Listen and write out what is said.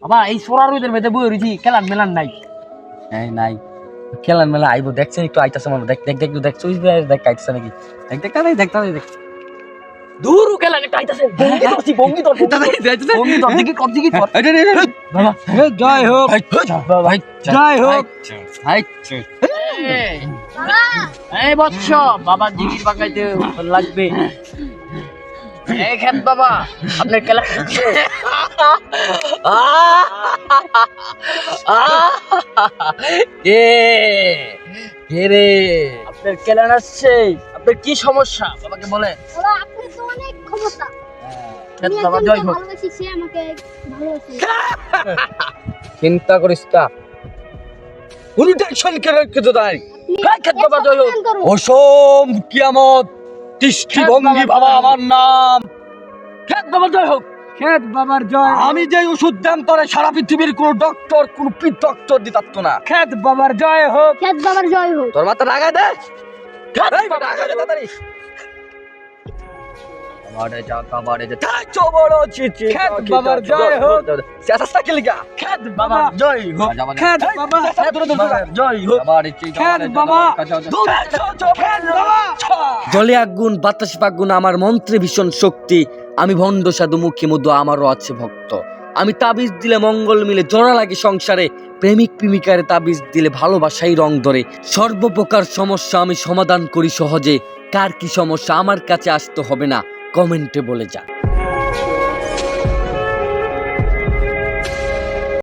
বাবা এই সোরার রোদের মধ্যে বই রইছি খেলার মেলার নাই। এই নাই খেলার মেলা আইবো দেখছেন একটু আইতাছে মনে দেখ দেখ দেখ দেখ চুইস দেখ আইতাছে নাকি দেখ দেখ তাই দেখ তাই দেখ দূর খেলা একটা আইতাছে বঙ্গি তোর দেখি কত দেখি তোর বাবা জয় হোক বাবা জয় হোক এই বৎস বাবা জিগির বাগাইতে লাগবে। এই খেত বাবা আপনার খেলা হচ্ছে কে রে আপনার খেলা আসছে। আপনার কি সমস্যা বাবাকে বলেন। বাবা আপনি তো অনেক ক্ষমতা। খেত বাবা জয় হোক। ভালোবাসি সে আমাকে ভালোবাসে। চিন্তা করিস না কোনো টেনশন করে কিছু নাই খেত বাবা জয় হোক। অসম কিয়ামত দৃষ্টি ভঙ্গি বাবা আমার নাম খেত বাবা জয় হোক। খেত বাবার জয় আমি যে ওষুধ দাম তোরে সারা পৃথিবীর কোন ডক্টর কোন ডক্টর দিতাত না খেত বাবার জয় হোক খেত বাবার জয় হোক। তোর মাথা রাগা দে এই বাবা রাগা দে তাড়াতাড়ি আমারে যা কাবারে যে তাচো বড় চিচি খেত বাবার জয় হোক সেটা কি লিখা খেত বাবা জয় হোক। খেত বাবা জয় হোক। খেত বাবা জলে আগুন বাতাসে আগুন আমার মন্ত্রে ভীষণ শক্তি আমি ভণ্ড সাধু মুখে মধু আমারও আছে ভক্ত আমি তাবিজ দিলে মঙ্গল মিলে জোড়া লাগে সংসারে প্রেমিক প্রেমিকারে তাবিজ দিলে ভালোবাসাই রং ধরে সর্বপ্রকার সমস্যা আমি সমাধান করি সহজে কার কি সমস্যা আমার কাছে আসতে হবে না কমেন্টে বলে যা।